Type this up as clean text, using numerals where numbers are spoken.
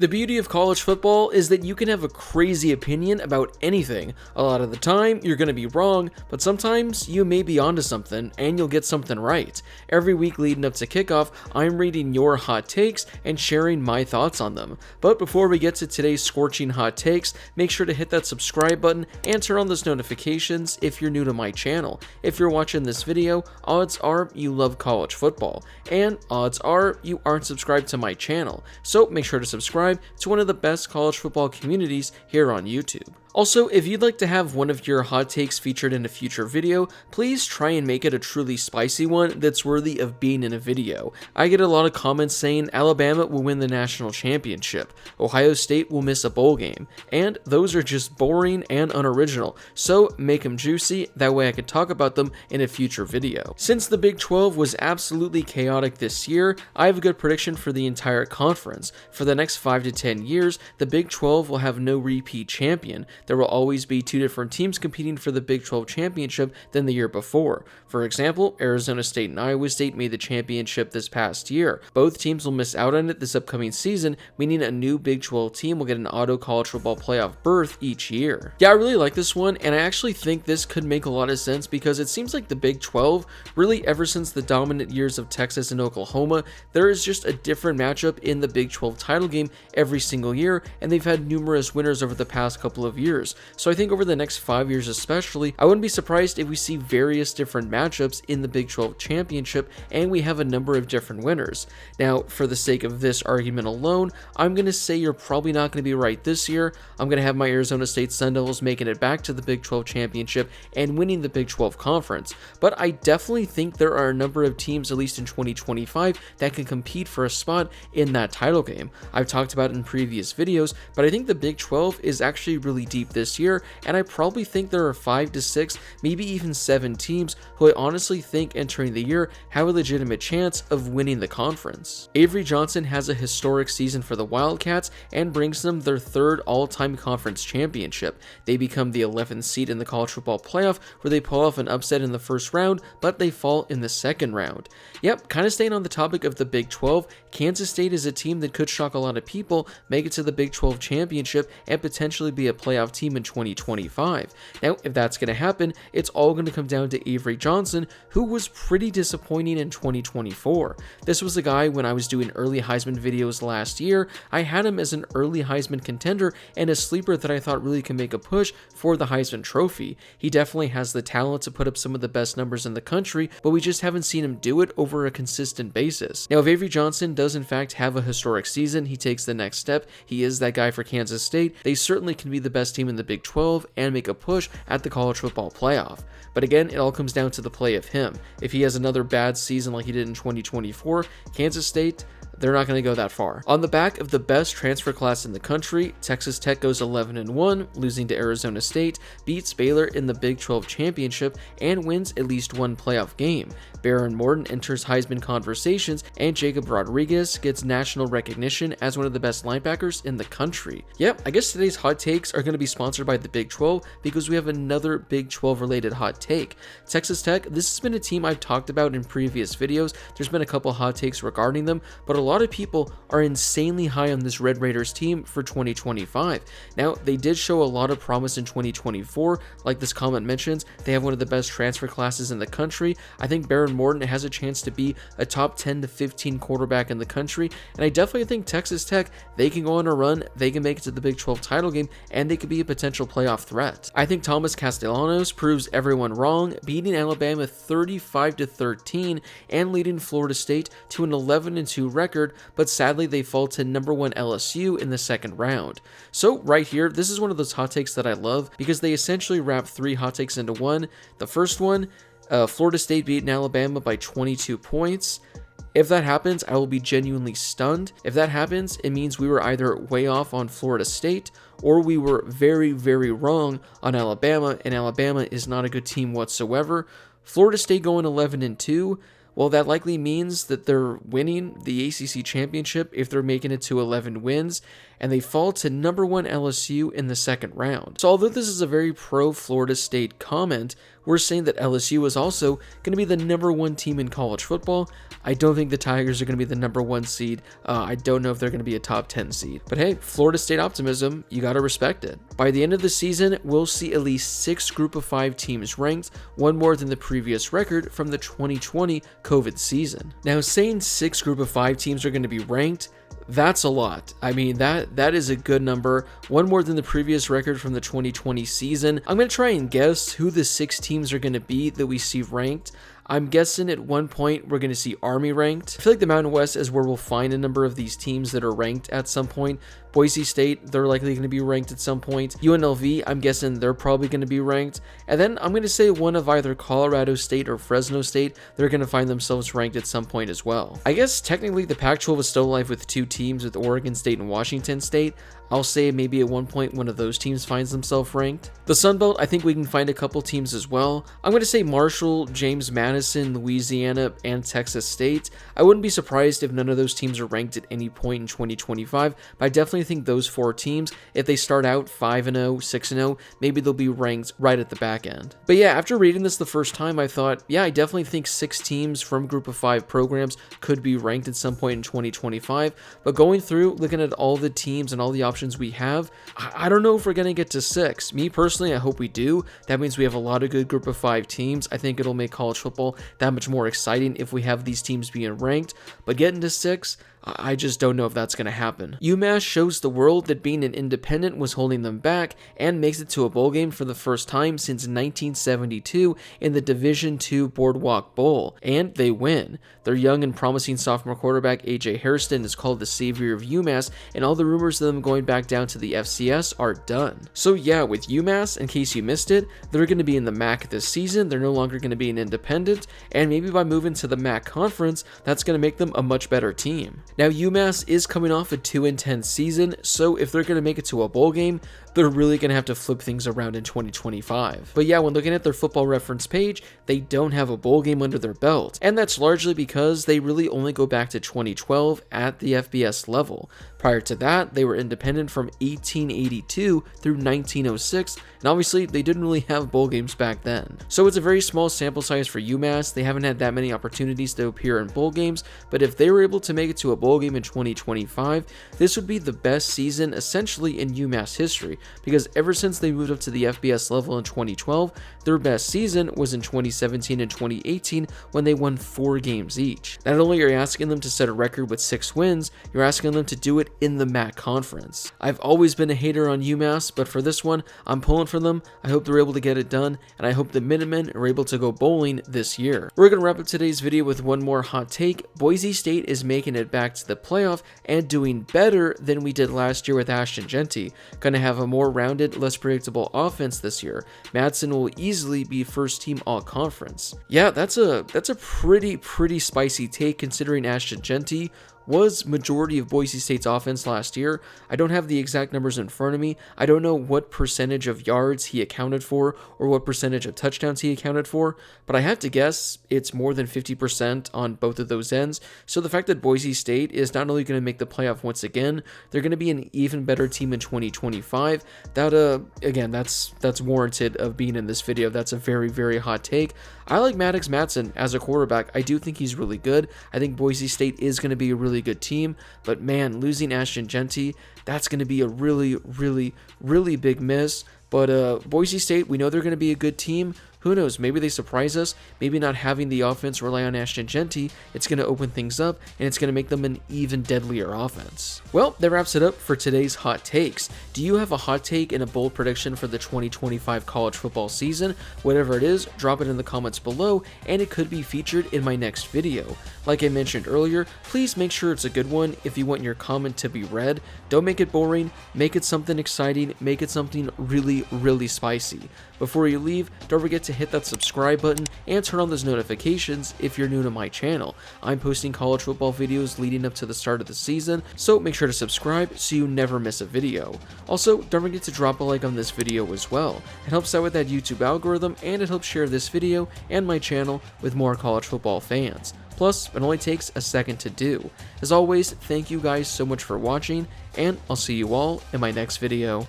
The beauty of college football is that you can have a crazy opinion about anything. A lot of the time, you're going to be wrong, but sometimes you may be onto something and you'll get something right. Every week leading up to kickoff, I'm reading your hot takes and sharing my thoughts on them. But before we get to today's scorching hot takes, make sure to hit that subscribe button and turn on those notifications if you're new to my channel. If you're watching this video, odds are you love college football, and odds are you aren't subscribed to my channel. So make sure to subscribe to one of the best college football communities here on YouTube. Also, if you'd like to have one of your hot takes featured in a future video, please try and make it a truly spicy one that's worthy of being in a video. I get a lot of comments saying Alabama will win the national championship, Ohio State will miss a bowl game, and those are just boring and unoriginal, so make them juicy, that way I can talk about them in a future video. Since the Big 12 was absolutely chaotic this year, I have a good prediction for the entire conference. For the next 5 to 10 years, the Big 12 will have no repeat champion. There will always be two different teams competing for the Big 12 championship than the year before. For example, Arizona State and Iowa State made the championship this past year. Both teams will miss out on it this upcoming season, meaning a new Big 12 team will get an auto college football playoff berth each year. Yeah, I really like this one, and I actually think this could make a lot of sense because it seems like the Big 12, really ever since the dominant years of Texas and Oklahoma, there is just a different matchup in the Big 12 title game every single year, and they've had numerous winners over the past couple of years. So I think over the next 5 years especially, I wouldn't be surprised if we see various different matchups in the Big 12 championship and we have a number of different winners. Now, for the sake of this argument alone, I'm going to say you're probably not going to be right this year. I'm going to have my Arizona State Sun Devils making it back to the Big 12 championship and winning the Big 12 conference. But I definitely think there are a number of teams, at least in 2025, that can compete for a spot in that title game. I've talked about it in previous videos, but I think the Big 12 is actually really deep this year, and I probably think there are 5 to 6, maybe even 7 teams who I honestly think entering the year have a legitimate chance of winning the conference. Avery Johnson has a historic season for the Wildcats and brings them their third all-time conference championship. They become the 11th seed in the college football playoff, where they pull off an upset in the first round, but they fall in the second round. Yep, kind of staying on the topic of the Big 12, Kansas State is a team that could shock a lot of people, make it to the Big 12 championship, and potentially be a playoff team in 2025. Now, if that's going to happen, it's all going to come down to Avery Johnson, who was pretty disappointing in 2024. This was a guy, when I was doing early Heisman videos last year, I had him as an early Heisman contender and a sleeper that I thought really can make a push for the Heisman Trophy. He definitely has the talent to put up some of the best numbers in the country, but we just haven't seen him do it over a consistent basis. Now, if Avery Johnson does in fact have a historic season, he takes the next step, he is that guy for Kansas State, they certainly can be the best team in the Big 12 and make a push at the college football playoff. But again, it all comes down to the play of him. If he has another bad season like he did in 2024, Kansas State, they're not going to go that far. On the back of the best transfer class in the country, Texas Tech goes 11-1, losing to Arizona State, beats Baylor in the Big 12 championship, and wins at least one playoff game. Baron Morton enters Heisman conversations, and Jacob Rodriguez gets national recognition as one of the best linebackers in the country. Yep, I guess today's hot takes are going to be sponsored by the Big 12 because we have another Big 12 related hot take. Texas Tech, this has been a team I've talked about in previous videos. There's been a couple hot takes regarding them, but a lot of people are insanely high on this Red Raiders team for 2025. Now, they did show a lot of promise in 2024. Like this comment mentions, they have one of the best transfer classes in the country. I think Baron Morton has a chance to be a top 10 to 15 quarterback in the country, and I definitely think Texas Tech, they can go on a run, they can make it to the Big 12 title game, and they could be a potential playoff threat. I think Thomas Castellanos proves everyone wrong, beating Alabama 35-13 and leading Florida State to an 11-2 record, but sadly they fall to number 1 LSU in the second round. So right here, this is one of those hot takes that I love because they essentially wrap 3 hot takes into one. The first one, Florida State beating Alabama by 22 points. If that happens, I will be genuinely stunned. If that happens, it means we were either way off on Florida State or we were very, very wrong on Alabama, and Alabama is not a good team whatsoever. Florida State going 11-2. Well, that likely means that they're winning the ACC championship if they're making it to 11 wins. and they fall to number 1 LSU in the second round. So although this is a very pro Florida State comment, we're saying that LSU is also going to be the number 1 team in college football. I don't think the Tigers are going to be the number 1 seed. I don't know if they're going to be a top 10 seed. But hey, Florida State optimism, you got to respect it. By the end of the season, we'll see at least 6 group of 5 teams ranked, one more than the previous record from the 2020 COVID season. Now, saying 6 group of 5 teams are going to be ranked, that's a lot. I mean, that is a good number. One more than the previous record from the 2020 season. I'm going to try and guess who the 6 teams are going to be that we see ranked. I'm guessing at one point we're going to see Army ranked. I feel like the Mountain West is where we'll find a number of these teams that are ranked at some point. Boise State, they're likely going to be ranked at some point. UNLV, I'm guessing they're probably going to be ranked. And then I'm going to say one of either Colorado State or Fresno State, they're going to find themselves ranked at some point as well. I guess technically the Pac-12 is still alive with 2 teams, with Oregon State and Washington State. I'll say maybe at one point one of those teams finds themselves ranked. The Sun Belt, I think we can find a couple teams as well. I'm going to say Marshall, James Madison, Louisiana, and Texas State. I wouldn't be surprised if none of those teams are ranked at any point in 2025, but I definitely think those 4 teams, if they start out 5-0, 6-0, maybe they'll be ranked right at the back end. But yeah, after reading this the first time, I thought, yeah, I definitely think 6 teams from group of 5 programs could be ranked at some point in 2025, but going through, looking at all the teams and all the options we have, I don't know if we're going to get to 6. Me personally, I hope we do. That means we have a lot of good group of 5 teams. I think it'll make college football that much more exciting if we have these teams being ranked, but getting to 6, I just don't know if that's going to happen. UMass shows the world that being an independent was holding them back and makes it to a bowl game for the first time since 1972 in the Division II Boardwalk Bowl, and they win. Their young and promising sophomore quarterback A.J. Hairston is called the savior of UMass, and all the rumors of them going back down to the FCS are done. So yeah, with UMass, in case you missed it, they're going to be in the MAC this season. They're no longer going to be an independent, and maybe by moving to the MAC conference, that's going to make them a much better team. Now, UMass is coming off a 2-10 season, so if they're going to make it to a bowl game, they're really going to have to flip things around in 2025. But yeah, when looking at their Football Reference page, they don't have a bowl game under their belt, and that's largely because they really only go back to 2012 at the FBS level. Prior to that, they were independent from 1882 through 1906, and obviously they didn't really have bowl games back then. So it's a very small sample size for UMass. They haven't had that many opportunities to appear in bowl games, but if they were able to make it to a bowl game in 2025, this would be the best season essentially in UMass history, because ever since they moved up to the FBS level in 2012, their best season was in 2017 and 2018 when they won 4 games each. Not only are you asking them to set a record with 6 wins, you're asking them to do it in the MAC conference. I've always been a hater on UMass, but for this one, I'm pulling for them. I hope they're able to get it done, and I hope the Minutemen are able to go bowling this year. We're going to wrap up today's video with one more hot take. Boise State is making it back to the playoff and doing better than we did last year with Ashton Jeanty. Going to have a more rounded, less predictable offense this year. Madsen will easily be first team all conference. Yeah, that's a pretty spicy take considering Ashton Jeanty was majority of Boise State's offense last year. I don't have the exact numbers in front of me. I don't know what percentage of yards he accounted for or what percentage of touchdowns he accounted for, but I have to guess it's more than 50% on both of those ends. So the fact that Boise State is not only going to make the playoff once again, they're going to be an even better team in 2025. That again, that's warranted of being in this video. That's a very hot take. I like Maddox Madsen as a quarterback. I do think he's really good. I think Boise State is going to be a really good team, but man, losing Ashton Jeanty, that's going to be a really big miss. But Boise State, we know they're going to be a good team. Who knows, maybe they surprise us. Maybe not having the offense rely on Ashton Jeanty, it's going to open things up, and it's going to make them an even deadlier offense. Well, that wraps it up for today's hot takes. Do you have a hot take and a bold prediction for the 2025 college football season? Whatever it is, drop it in the comments below, and it could be featured in my next video. Like I mentioned earlier, please make sure it's a good one if you want your comment to be read. Don't make it boring, make it something exciting, make it something really spicy. Before you leave, don't forget to hit that subscribe button and turn on those notifications if you're new to my channel. I'm posting college football videos leading up to the start of the season, so make sure to subscribe so you never miss a video. Also, don't forget to drop a like on this video as well. It helps out with that YouTube algorithm, and it helps share this video and my channel with more college football fans. Plus, it only takes a second to do. As always, thank you guys so much for watching, and I'll see you all in my next video.